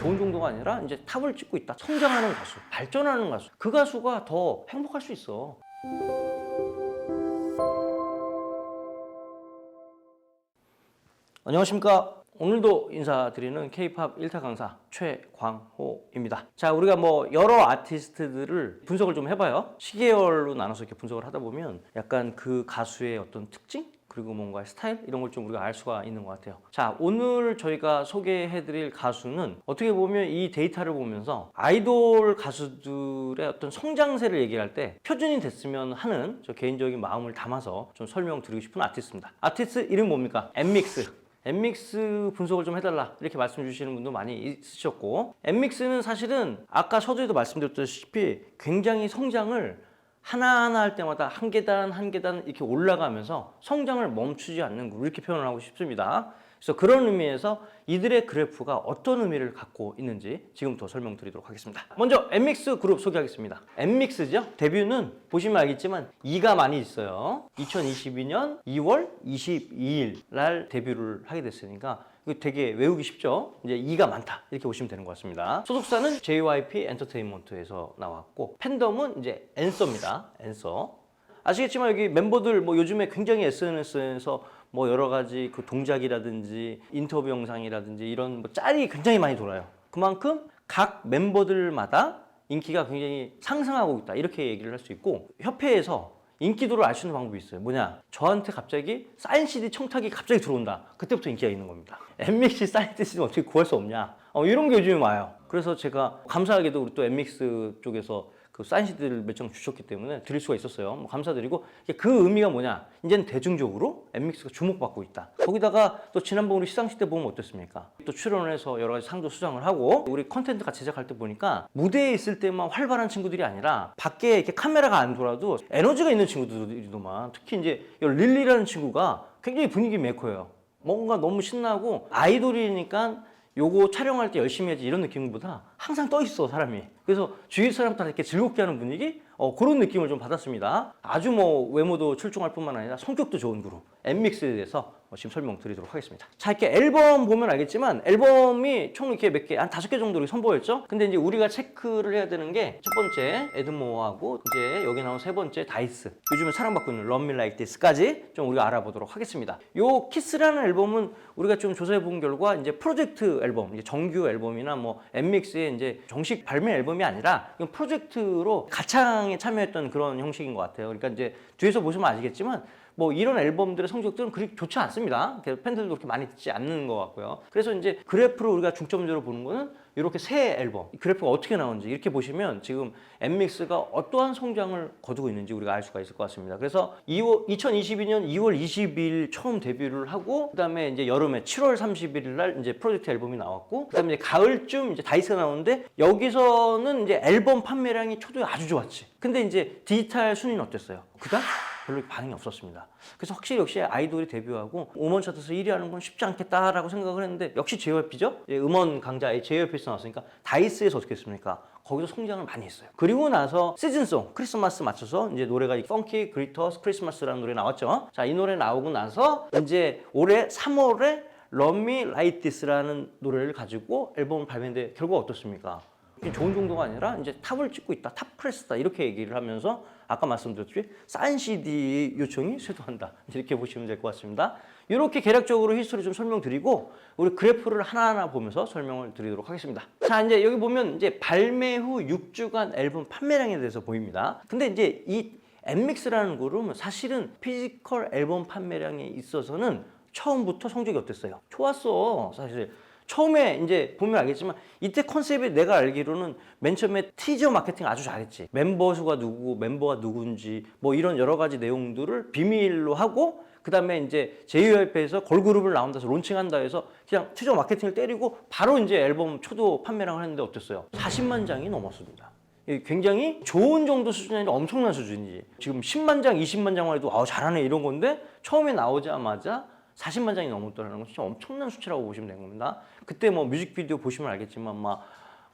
좋은 정도가 아니라 이제 탑을 찍고 있다. 성장하는 가수, 발전하는 가수. 그 가수가 더 행복할 수 있어. 안녕하십니까. 오늘도 인사드리는 K-POP 1타 강사 최광호입니다. 자, 우리가 여러 아티스트들을 분석을 좀 해봐요. 시계열로 나눠서 이렇게 분석을 하다 보면 약간 그 가수의 어떤 특징? 그리고 뭔가 스타일? 이런 걸 좀 우리가 알 수가 있는 것 같아요. 자, 오늘 저희가 소개해드릴 가수는 어떻게 보면 이 데이터를 보면서 아이돌 가수들의 어떤 성장세를 얘기할 때 표준이 됐으면 하는 저 개인적인 마음을 담아서 좀 설명드리고 싶은 아티스트입니다. 아티스트 이름 뭡니까? 엠믹스. 엠믹스 분석을 좀 해달라 이렇게 말씀 주시는 분도 많이 있으셨고, 엠믹스는 사실은 아까 서두에도 말씀드렸다시피 굉장히 성장을 하나하나 할 때마다 한 계단 한 계단 이렇게 올라가면서 성장을 멈추지 않는 그룹, 이렇게 표현을 하고 싶습니다. 그래서 그런 의미에서 이들의 그래프가 어떤 의미를 갖고 있는지 지금부터 설명드리도록 하겠습니다. 먼저 엠믹스 그룹 소개하겠습니다. 엠믹스죠. 데뷔는 보시면 알겠지만 2가 많이 있어요. 2022년 2월 22일 날 데뷔를 하게 됐으니까 이거 되게 외우기 쉽죠. 이제 2가 많다 이렇게 보시면 되는 것 같습니다. 소속사는 JYP 엔터테인먼트에서 나왔고, 팬덤은 이제 앤서입니다. 앤서. 아시겠지만 여기 멤버들 요즘에 굉장히 SNS에서 여러 가지 그 동작이라든지 인터뷰 영상이라든지 이런 짤이 굉장히 많이 돌아요. 그만큼 각 멤버들마다 인기가 굉장히 상승하고 있다 이렇게 얘기를 할 수 있고, 협회에서 인기도를 알 수 있는 방법이 있어요. 뭐냐? 저한테 갑자기 사인 CD 청탁이 갑자기 들어온다. 그때부터 인기가 있는 겁니다. 엠믹스 사인 CD 어떻게 구할 수 없냐? 이런 게 요즘에 와요. 그래서 제가 감사하게도 우리 또 엠믹스 쪽에서 그 사인 CD를 몇 장 주셨기 때문에 드릴 수가 있었어요. 감사드리고, 그 의미가 뭐냐? 이제는 대중적으로 엠믹스가 주목받고 있다. 거기다가 또 지난번 우리 시상식 때 보면 어땠습니까? 또 출연을 해서 여러 가지 상도 수상을 하고, 우리 컨텐츠 같이 제작할 때 보니까 무대에 있을 때만 활발한 친구들이 아니라 밖에 이렇게 카메라가 안 돌아도 에너지가 있는 친구들이더만. 특히 이제 릴리라는 친구가 굉장히 분위기 메이커예요. 뭔가 너무 신나고 아이돌이니까 요거 촬영할 때 열심히 해야지 이런 느낌보다 항상 떠 있어 사람이. 그래서 주위 사람들 이렇게 즐겁게 하는 분위기, 그런 느낌을 좀 받았습니다. 아주 외모도 출중할 뿐만 아니라 성격도 좋은 그룹 엠믹스에 대해서 지금 설명드리도록 하겠습니다. 자, 이렇게 앨범 보면 알겠지만 앨범이 총 이렇게 몇 개, 한 5개 정도 선보였죠. 근데 이제 우리가 체크를 해야 되는 게 첫 번째 에드모어하고 이제 여기 나온 세 번째 다이스, 요즘에 사랑받고 있는 Love Me Like This까지 좀 우리가 알아보도록 하겠습니다. 요 키스라는 앨범은 우리가 좀 조사해 본 결과 이제 프로젝트 앨범, 이제 정규 앨범이나 엠믹스의 이제 정식 발매 앨범이 아니라 이건 프로젝트로 가창에 참여했던 그런 형식인 것 같아요. 그러니까 이제 뒤에서 보시면 아시겠지만 이런 앨범들의 성적들은 그렇게 좋지 않습니다. 팬들도 그렇게 많이 듣지 않는 것 같고요. 그래서 이제 그래프를 우리가 중점적으로 보는 거는 이렇게 새 앨범, 그래프가 어떻게 나오는지 이렇게 보시면 지금 엠믹스가 어떠한 성장을 거두고 있는지 우리가 알 수가 있을 것 같습니다. 그래서 2022년 2월 22일 처음 데뷔를 하고, 그다음에 이제 여름에 7월 31일 날 이제 프로젝트 앨범이 나왔고, 그다음에 이제 가을쯤 이제 다이스가 나오는데 여기서는 이제 앨범 판매량이 초도에 아주 좋았지. 근데 이제 디지털 순위는 어땠어요? 그다음 별로 반응이 없었습니다. 그래서 확실히 역시 아이돌이 데뷔하고 음원 차트에서 1위 하는 건 쉽지 않겠다라고 생각을 했는데, 역시 JYP죠? 음원 강자의 JYP에서 나왔으니까 다이스에서 어떻게 했습니까? 거기서 성장을 많이 했어요. 그리고 나서 시즌송 크리스마스 맞춰서 이제 노래가 펑키 그리터스 크리스마스라는 노래 나왔죠. 자, 이 노래 나오고 나서 이제 올해 3월에 Love Me Like This라는 노래를 가지고 앨범을 발매했는데 결과가 어떻습니까? 좋은 정도가 아니라 이제 탑을 찍고 있다, 탑 클래스다 이렇게 얘기를 하면서 아까 말씀드렸듯이 사인 CD 요청이 쇄도한다 이렇게 보시면 될 것 같습니다. 이렇게 개략적으로 히스토리 좀 설명드리고 우리 그래프를 하나하나 보면서 설명을 드리도록 하겠습니다. 자, 이제 여기 보면 이제 발매 후 6주간 앨범 판매량에 대해서 보입니다. 근데 이제 이 엠믹스라는 그룹은 사실은 피지컬 앨범 판매량에 있어서는 처음부터 성적이 어땠어요? 좋았어, 사실. 처음에 이제 보면 알겠지만 이때 컨셉이 내가 알기로는 맨 처음에 티저 마케팅 아주 잘했지. 멤버 수가 누구고 멤버가 누군지 이런 여러 가지 내용들을 비밀로 하고, 그 다음에 이제 JYP에서 걸그룹을 나온다 해서 론칭한다 해서 그냥 티저 마케팅을 때리고 바로 이제 앨범 초도 판매량을 했는데 어땠어요? 40만 장이 넘었습니다. 굉장히 좋은 정도 수준이 아니라 엄청난 수준이지. 지금 10만 장, 20만 장만 해도 잘하네 이런 건데, 처음에 나오자마자 40만 장이 넘었다는 건 진짜 엄청난 수치라고 보시면 되는 겁니다. 그때 뮤직비디오 보시면 알겠지만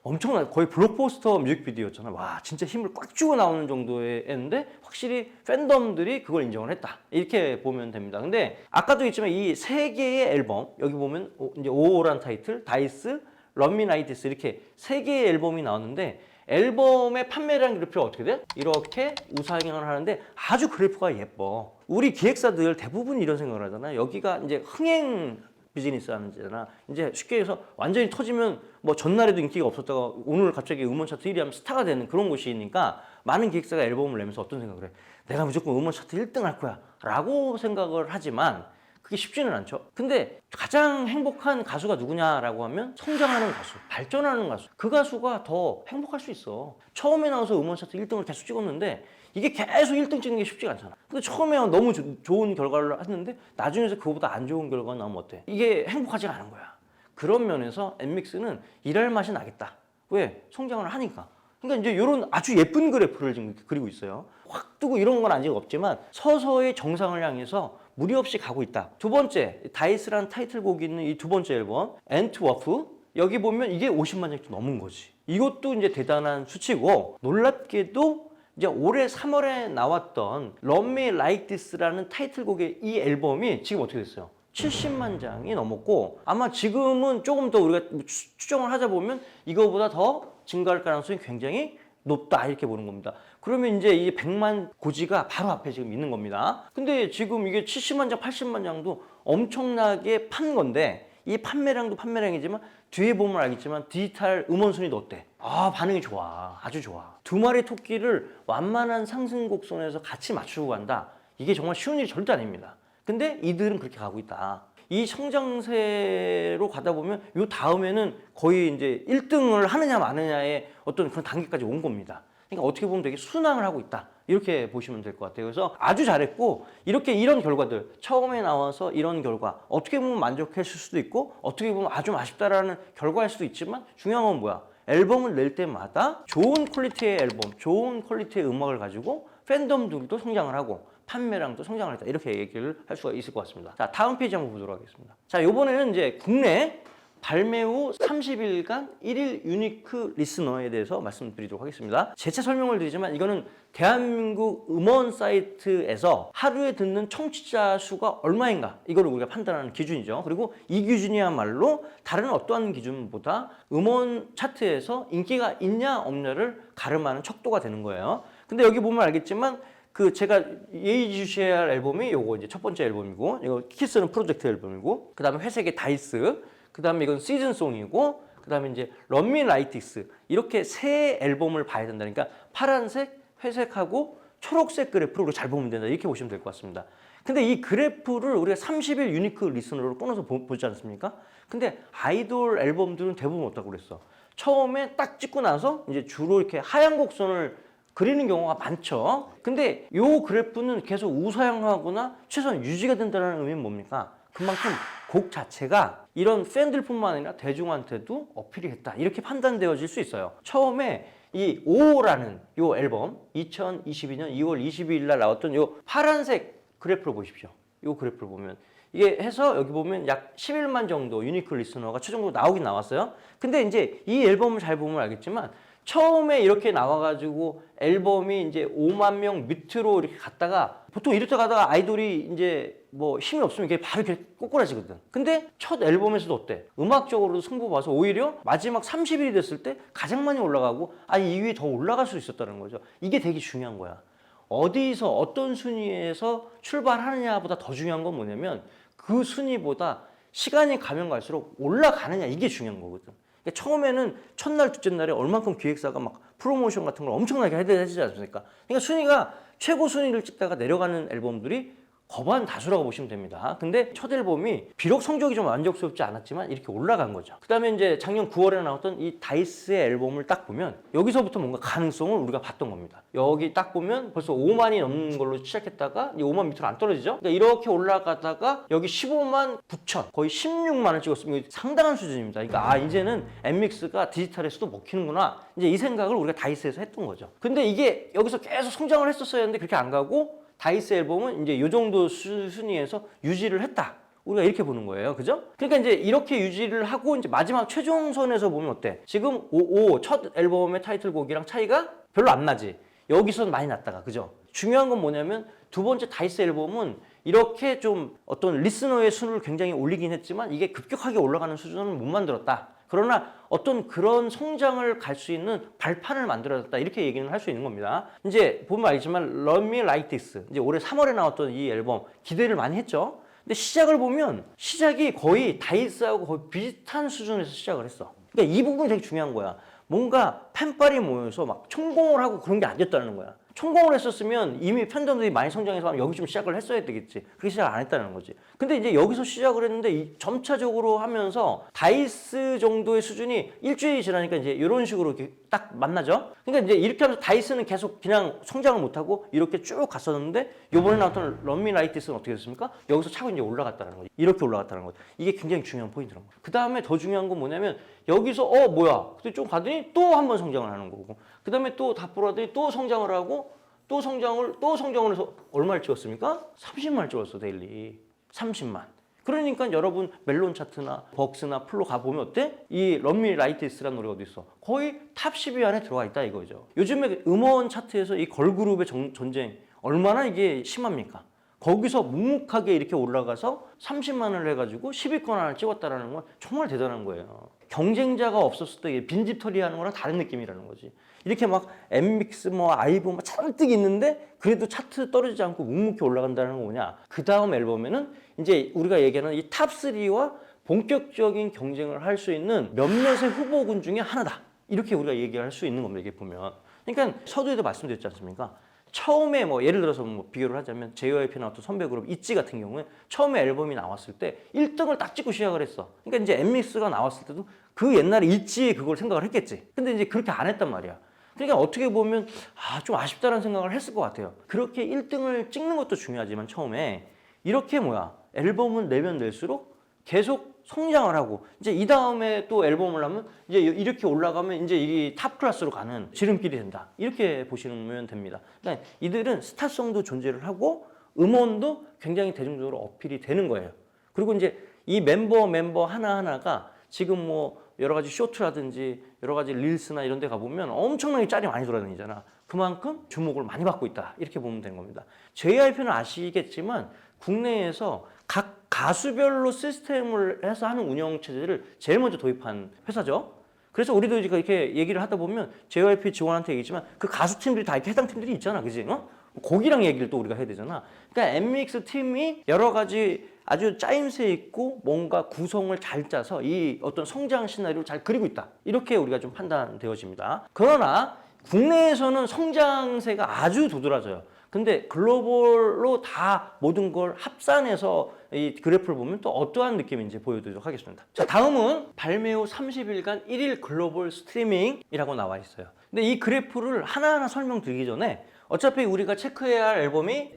엄청난, 거의 블록버스터 뮤직비디오였잖아. 와, 진짜 힘을 꽉 주고 나오는 정도였는데 확실히 팬덤들이 그걸 인정을 했다 이렇게 보면 됩니다. 근데 아까도 있지만 이 세 개의 앨범, 여기 보면 이제 5호란 타이틀, 다이스, 런미 나이티스 이렇게 3개의 앨범이 나왔는데 앨범의 판매량 그래프가 어떻게 돼? 이렇게 우상향을 하는데 아주 그래프가 예뻐. 우리 기획사들 대부분 이런 생각을 하잖아. 여기가 이제 흥행 비즈니스 하는 데잖아. 이제 쉽게 해서 완전히 터지면 뭐 전날에도 인기가 없었다가 오늘 갑자기 음원 차트 1위 하면 스타가 되는 그런 곳이니까 많은 기획사가 앨범을 내면서 어떤 생각을 해? 내가 무조건 음원 차트 1등 할 거야 라고 생각을 하지만 그게 쉽지는 않죠. 근데 가장 행복한 가수가 누구냐라고 하면 성장하는 가수, 발전하는 가수. 그 가수가 더 행복할 수 있어. 처음에 나와서 음원 차트 1등을 계속 찍었는데 이게 계속 1등 찍는 게 쉽지가 않잖아. 근데 처음에 너무 좋은 결과를 했는데 나중에서 그거보다 안 좋은 결과가 나오면 어때? 이게 행복하지가 않은 거야. 그런 면에서 엠믹스는 일할 맛이 나겠다. 왜? 성장을 하니까. 그러니까 이제 이런 아주 예쁜 그래프를 지금 그리고 있어요. 확 뜨고 이런 건 아직 없지만 서서히 정상을 향해서 무리 없이 가고 있다. 두 번째, 다이스라는 타이틀곡이 있는 이 두 번째 앨범, 엔트워프. 여기 보면 이게 50만 장이 넘은 거지. 이것도 이제 대단한 수치고 놀랍게도 이제 올해 3월에 나왔던 Love Me Like This라는 타이틀곡의 이 앨범이 지금 어떻게 됐어요? 70만 장이 넘었고 아마 지금은 조금 더 우리가 추정을 하자 보면 이거보다 더 증가할 가능성이 굉장히 높다 이렇게 보는 겁니다. 그러면 이제 이 100만 고지가 바로 앞에 지금 있는 겁니다. 근데 지금 이게 70만 장, 80만 장도 엄청나게 판 건데 이 판매량도 판매량이지만 뒤에 보면 알겠지만 디지털 음원 순위도 어때? 아, 반응이 좋아. 아주 좋아. 두 마리 토끼를 완만한 상승곡선에서 같이 맞추고 간다. 이게 정말 쉬운 일이 절대 아닙니다. 근데 이들은 그렇게 가고 있다. 이 성장세로 가다 보면 요 다음에는 거의 이제 1등을 하느냐 마느냐의 어떤 그런 단계까지 온 겁니다. 그러니까 어떻게 보면 되게 순항을 하고 있다. 이렇게 보시면 될 것 같아요. 그래서 아주 잘했고 이렇게 이런 결과들 처음에 나와서 이런 결과 어떻게 보면 만족했을 수도 있고 어떻게 보면 아주 아쉽다라는 결과일 수도 있지만 중요한 건 뭐야? 앨범을 낼 때마다 좋은 퀄리티의 앨범, 좋은 퀄리티의 음악을 가지고 팬덤들도 성장을 하고 판매량도 성장을 했다. 이렇게 얘기를 할 수가 있을 것 같습니다. 자, 다음 페이지 한번 보도록 하겠습니다. 자, 이번에는 이제 국내 발매 후 30일간 1일 유니크 리스너에 대해서 말씀드리도록 하겠습니다. 재차 설명을 드리지만 이거는 대한민국 음원 사이트에서 하루에 듣는 청취자 수가 얼마인가 이걸 우리가 판단하는 기준이죠. 그리고 이 기준이야말로 다른 어떠한 기준보다 음원 차트에서 인기가 있냐 없냐를 가름하는 척도가 되는 거예요. 근데 여기 보면 알겠지만 그 제가 예의주시해야 할 앨범이 요거 이제 첫 번째 앨범이고 이거 키스는 프로젝트 앨범이고 그 다음에 회색의 다이스 그 다음에 이건 시즌송이고 그 다음에 이제 런미 라이티스 이렇게 세 앨범을 봐야 된다. 그러니까 파란색, 회색하고 초록색 그래프를 잘 보면 된다. 이렇게 보시면 될 것 같습니다. 근데 이 그래프를 우리가 30일 유니크 리스너로 끊어서 보지 않습니까? 근데 아이돌 앨범들은 대부분 어떻다고 그랬어? 처음에 딱 찍고 나서 이제 주로 이렇게 하얀 곡선을 그리는 경우가 많죠. 근데 이 그래프는 계속 우상향하거나 최소한 유지가 된다는 의미는 뭡니까? 그만큼 곡 자체가 이런 팬들뿐만 아니라 대중한테도 어필이 했다. 이렇게 판단되어질 수 있어요. 처음에 이 5라는 이 앨범 2022년 2월 22일 날 나왔던 이 파란색 그래프를 보십시오. 이 그래프를 보면 이게 해서 여기 보면 약 11만 정도 유니크 리스너가 최종적으로 나오긴 나왔어요. 근데 이제 이 앨범을 잘 보면 알겠지만 처음에 이렇게 나와가지고 앨범이 이제 5만 명 밑으로 이렇게 갔다가 보통 이렇게 가다가 아이돌이 이제 뭐 힘이 없으면 이게 바로 이렇게 꼬꾸라지거든. 근데 첫 앨범에서도 어때? 음악적으로도 승부 봐서 오히려 마지막 30일이 됐을 때 가장 많이 올라가고 아니 이 위에 더 올라갈 수 있었다는 거죠. 이게 되게 중요한 거야. 어디서 어떤 순위에서 출발하느냐보다 더 중요한 건 뭐냐면 그 순위보다 시간이 가면 갈수록 올라가느냐 이게 중요한 거거든. 그러니까 처음에는 첫날, 둘째 날에 얼만큼 기획사가 막 프로모션 같은 걸 엄청나게 해주지 않습니까? 그러니까 순위가 최고 순위를 찍다가 내려가는 앨범들이 거반 다수라고 보시면 됩니다. 근데 첫 앨범이 비록 성적이 좀 만족스럽지 않았지만 이렇게 올라간 거죠. 그 다음에 이제 작년 9월에 나왔던 이 다이스의 앨범을 딱 보면 여기서부터 뭔가 가능성을 우리가 봤던 겁니다. 여기 딱 보면 벌써 5만이 넘는 걸로 시작했다가 5만 밑으로 안 떨어지죠. 그러니까 이렇게 올라가다가 여기 15만 9천 거의 16만을 찍었으면 상당한 수준입니다. 그러니까 아 이제는 엠믹스가 디지털에서도 먹히는구나. 이제 이 생각을 우리가 다이스에서 했던 거죠. 근데 이게 여기서 계속 성장을 했었어야 했는데 그렇게 안 가고 다이스 앨범은 이제 이 정도 순위에서 유지를 했다. 우리가 이렇게 보는 거예요. 그죠? 그러니까 이제 이렇게 유지를 하고 이제 마지막 최종선에서 보면 어때? 지금 55 첫 앨범의 타이틀곡이랑 차이가 별로 안 나지. 여기서는 많이 났다가. 그죠? 중요한 건 뭐냐면 두 번째 다이스 앨범은 이렇게 좀 어떤 리스너의 순위를 굉장히 올리긴 했지만 이게 급격하게 올라가는 수준은 못 만들었다. 그러나 어떤 그런 성장을 갈 수 있는 발판을 만들어줬다 이렇게 얘기는 할 수 있는 겁니다. 이제 보면 알지만 Love Me Like This 이제 올해 3월에 나왔던 이 앨범 기대를 많이 했죠. 근데 시작을 보면 시작이 거의 다이스하고 거의 비슷한 수준에서 시작을 했어. 그러니까 이 부분이 되게 중요한 거야. 뭔가 팬빨이 모여서 막 총공을 하고 그런 게 아니었다는 거야. 총공을 했었으면 이미 팬덤들이 많이 성장해서 여기 좀 시작을 했어야 되겠지. 그렇게 시작 안 했다는 거지. 근데 이제 여기서 시작을 했는데 점차적으로 하면서 다이스 정도의 수준이 일주일이 지나니까 이제 이런 식으로 이렇게 딱 만나죠. 그러니까 이제 이렇게 하면서 다이스는 계속 그냥 성장을 못하고 이렇게 쭉 갔었는데 요번에 나왔던 Love Me Like This는 어떻게 됐습니까? 여기서 차고 이제 올라갔다는 거지. 이렇게 올라갔다는 거지. 이게 굉장히 중요한 포인트라는 거야. 그 다음에 더 중요한 건 뭐냐면 여기서 뭐야? 근데 좀 가더니 또 한 번 성장을 하는 거고 그 다음에 또 다 보라더니 또 성장을 하고 또 성장을 해서 얼마를 찍었습니까? 30만을 찍었어 데일리 30만. 그러니까 여러분 멜론 차트나 벅스나 플로 가보면 어때? 이 Love Me Like This라는 노래가 어디 있어? 거의 탑 10위 안에 들어가 있다 이거죠. 요즘에 음원 차트에서 이 걸그룹의 전쟁 얼마나 이게 심합니까? 거기서 묵묵하게 이렇게 올라가서 30만을 해가지고 10위권 안을 찍었다는 건 정말 대단한 거예요. 경쟁자가 없었을 때 빈집털이 하는 거랑 다른 느낌이라는 거지. 이렇게 막 엠믹스 아이브 잔뜩 있는데 그래도 차트 떨어지지 않고 묵묵히 올라간다는 건 뭐냐. 그 다음 앨범에는 이제 우리가 얘기하는 이 탑 3와 본격적인 경쟁을 할 수 있는 몇몇의 후보군 중에 하나다. 이렇게 우리가 얘기할 수 있는 겁니다. 이게 보면. 그러니까 서두에도 말씀드렸지 않습니까? 처음에 예를 들어서 비교를 하자면 JYP 나왔던 선배 그룹 있지 같은 경우에 처음에 앨범이 나왔을 때 1등을 딱 찍고 시작을 했어. 그러니까 이제 엠믹스가 나왔을 때도 그 옛날에 있지에 그걸 생각을 했겠지. 근데 이제 그렇게 안 했단 말이야. 그러니까 어떻게 보면 좀 아쉽다는 생각을 했을 것 같아요. 그렇게 1등을 찍는 것도 중요하지만 처음에 이렇게 앨범을 내면 낼수록 계속 성장을 하고 이제 이 다음에 또 앨범을 하면 이제 이렇게 올라가면 이제 이 탑 클래스로 가는 지름길이 된다. 이렇게 보시면 됩니다. 그러니까 이들은 스타성도 존재를 하고 음원도 굉장히 대중적으로 어필이 되는 거예요. 그리고 이제 이 멤버 하나하나가 지금 여러 가지 쇼트라든지 여러 가지 릴스나 이런 데 가보면 엄청나게 짤이 많이 돌아다니잖아. 그만큼 주목을 많이 받고 있다. 이렇게 보면 되는 겁니다. JYP는 아시겠지만 국내에서 각 가수별로 시스템을 해서 하는 운영체제를 제일 먼저 도입한 회사죠. 그래서 우리도 이렇게 얘기를 하다 보면 JYP 직원한테 얘기했지만 그 가수팀들이 다 이렇게 해당 팀들이 있잖아. 그지? 거기랑 얘기를 또 우리가 해야 되잖아. 그러니까 엠믹스 팀이 여러 가지 아주 짜임새 있고 뭔가 구성을 잘 짜서 이 어떤 성장 시나리오를 잘 그리고 있다. 이렇게 우리가 좀 판단되어집니다. 그러나 국내에서는 성장세가 아주 도드라져요. 근데 글로벌로 다 모든 걸 합산해서 이 그래프를 보면 또 어떠한 느낌인지 보여드리도록 하겠습니다. 자, 다음은 발매 후 30일간 1일 글로벌 스트리밍이라고 나와 있어요. 근데 이 그래프를 하나하나 설명드리기 전에 어차피 우리가 체크해야 할 앨범이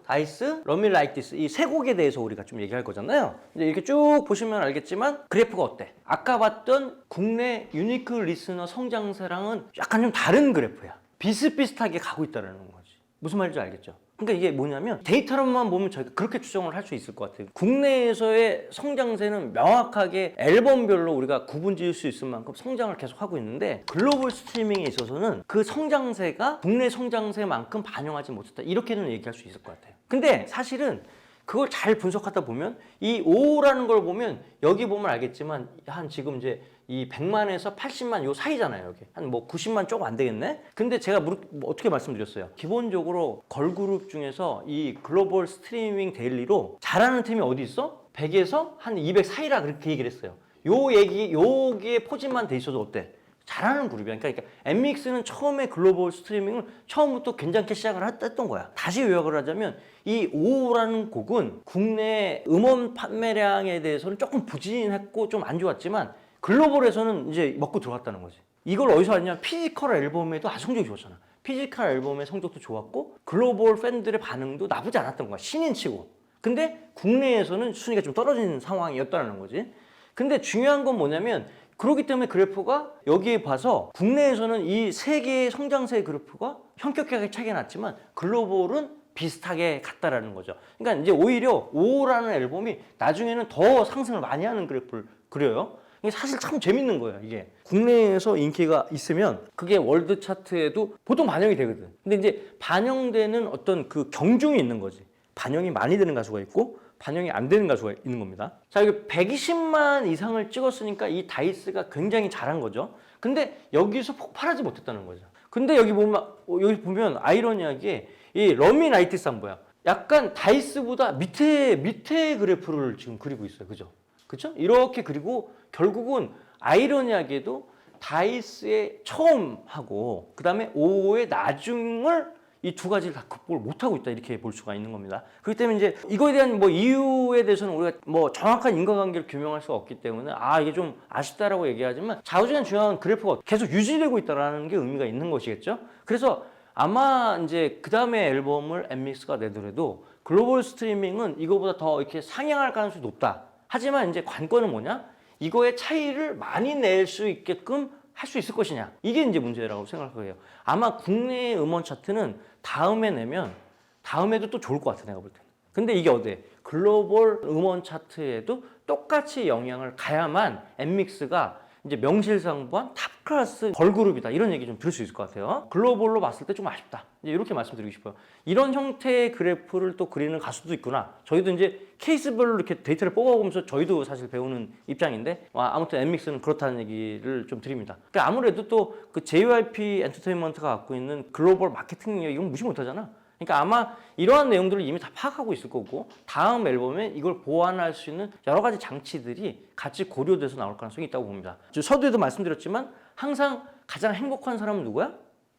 다이스, Love Me Like This 이 세 곡에 대해서 우리가 좀 얘기할 거잖아요. 이제 이렇게 쭉 보시면 알겠지만 그래프가 어때? 아까 봤던 국내 유니크 리스너 성장세랑은 약간 좀 다른 그래프야. 비슷비슷하게 가고 있다는 거지. 무슨 말인지 알겠죠? 그러니까 이게 뭐냐면 데이터로만 보면 저희가 그렇게 추정을 할 수 있을 것 같아요. 국내에서의 성장세는 명확하게 앨범별로 우리가 구분 지을 수 있을 만큼 성장을 계속하고 있는데 글로벌 스트리밍에 있어서는 그 성장세가 국내 성장세만큼 반영하지 못했다. 이렇게는 얘기할 수 있을 것 같아요. 근데 사실은 그걸 잘 분석하다 보면 이 5라는 걸 보면 여기 보면 알겠지만 한 지금 이제 이 100만에서 80만 요 사이잖아요. 여기 한 90만 조금 안 되겠네. 근데 제가 어떻게 말씀드렸어요? 기본적으로 걸그룹 중에서 이 글로벌 스트리밍 데일리로 잘하는 팀이 어디 있어? 100에서 한 200 사이라 그렇게 얘기를 했어요. 여기에 포진만 돼 있어도 어때? 잘하는 그룹이야. 그러니까 엠믹스는 처음에 글로벌 스트리밍을 처음부터 괜찮게 시작을 했던 거야. 다시 요약을 하자면 이 5라는 곡은 국내 음원 판매량에 대해서는 조금 부진했고 좀 안 좋았지만 글로벌에서는 이제 먹고 들어갔다는 거지. 이걸 어디서 왔냐? 피지컬 앨범에도 아주 성적이 좋았잖아. 피지컬 앨범의 성적도 좋았고 글로벌 팬들의 반응도 나쁘지 않았던 거야. 신인치고. 근데 국내에서는 순위가 좀 떨어진 상황이었다는 거지. 근데 중요한 건 뭐냐면 그렇기 때문에 그래프가 여기에 봐서 국내에서는 이 세 개의 성장세 그래프가 현격하게 차이가 났지만 글로벌은 비슷하게 갔다라는 거죠. 그러니까 이제 오히려 5라는 앨범이 나중에는 더 상승을 많이 하는 그래프를 그려요. 이게 사실 참 재밌는 거예요. 이게 국내에서 인기가 있으면 그게 월드 차트에도 보통 반영이 되거든. 근데 이제 반영되는 어떤 그 경중이 있는 거지. 반영이 많이 되는 가수가 있고 반영이 안 되는 가수가 있는 겁니다. 자, 여기 120만 이상을 찍었으니까 이 다이스가 굉장히 잘한 거죠. 근데 여기서 폭발하지 못했다는 거죠. 근데 여기 보면 아이러니하게 이 러미 나이트 삼보야. 약간 다이스보다 밑에 그래프를 지금 그리고 있어요. 그죠? 그죠? 이렇게 그리고 결국은 아이러니하게도 다이스의 처음하고 그다음에 오의 나중을 이 두 가지를 다 극복을 못하고 있다 이렇게 볼 수가 있는 겁니다. 그렇기 때문에 이제 이거에 대한 뭐 이유에 대해서는 우리가 뭐 정확한 인과관계를 규명할 수가 없기 때문에 이게 좀 아쉽다라고 얘기하지만 좌우지간 중요한 그래프가 계속 유지되고 있다라는 게 의미가 있는 것이겠죠. 그래서 아마 이제 그 다음에 앨범을 엠믹스가 내더라도 글로벌 스트리밍은 이거보다 더 이렇게 상향할 가능성이 높다. 하지만 이제 관건은 뭐냐? 이거의 차이를 많이 낼 수 있게끔 할 수 있을 것이냐, 이게 이제 문제라고 생각해요. 아마 국내 음원 차트는 다음에 내면 다음에도 또 좋을 것 같아, 내가 볼 때는. 근데 이게 어때? 글로벌 음원 차트에도 똑같이 영향을 가야만 엠믹스가 이제 명실상부한 탑 클래스 걸그룹이다, 이런 얘기 좀 들을 수 있을 것 같아요. 글로벌로 봤을 때 좀 아쉽다, 이제 이렇게 말씀드리고 싶어요. 이런 형태의 그래프를 또 그리는 가수도 있구나. 저희도 이제 케이스별로 이렇게 데이터를 뽑아보면서 저희도 사실 배우는 입장인데, 아무튼 엠믹스는 그렇다는 얘기를 좀 드립니다. 그러니까 아무래도 또 그 JYP 엔터테인먼트가 갖고 있는 글로벌 마케팅 능력, 이건 무시 못하잖아. 그러니까 아마 이러한 내용들을 이미 다 파악하고 있을 거고, 다음 앨범에 이걸 보완할 수 있는 여러 가지 장치들이 같이 고려돼서 나올 가능성이 있다고 봅니다. 서두에도 말씀드렸지만 항상 가장 행복한 사람은 누구야?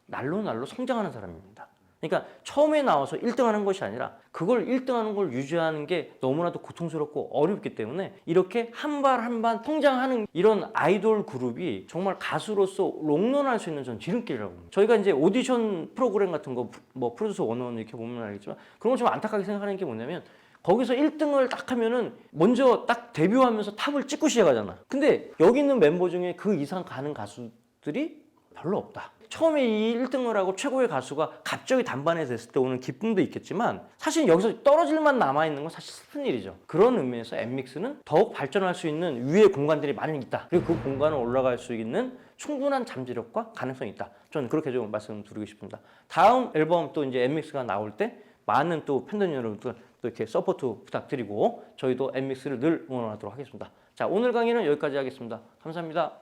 날로 성장하는 사람입니다. 그러니까 처음에 나와서 1등하는 것이 아니라 그걸 1등하는 걸 유지하는 게 너무나도 고통스럽고 어렵기 때문에 이렇게 한 발 한 발 성장하는 이런 아이돌 그룹이 정말 가수로서 롱런할 수 있는 전 지름길이라고 봅니다. 저희가 이제 오디션 프로그램 같은 거 뭐 프로듀서 101 이렇게 보면 알겠지만 그런 거 좀 안타깝게 생각하는 게 뭐냐면, 거기서 1등을 딱 하면은 먼저 딱 데뷔하면서 탑을 찍고 시작하잖아. 근데 여기 있는 멤버 중에 그 이상 가는 가수들이 별로 없다. 처음에 이 1등을 하고 최고의 가수가 갑자기 단반에 됐을 때 오는 기쁨도 있겠지만 사실 여기서 떨어질만 남아있는 건 사실 슬픈 일이죠. 그런 의미에서 엠믹스는 더욱 발전할 수 있는 위의 공간들이 많이 있다. 그리고 그 공간을 올라갈 수 있는 충분한 잠재력과 가능성이 있다. 저는 그렇게 좀 말씀드리고 싶습니다. 다음 앨범 또 이제 엠믹스가 나올 때 많은 또 팬들 여러분들 또 이렇게 서포트 부탁드리고 저희도 엠믹스를 늘 응원하도록 하겠습니다. 자, 오늘 강의는 여기까지 하겠습니다. 감사합니다.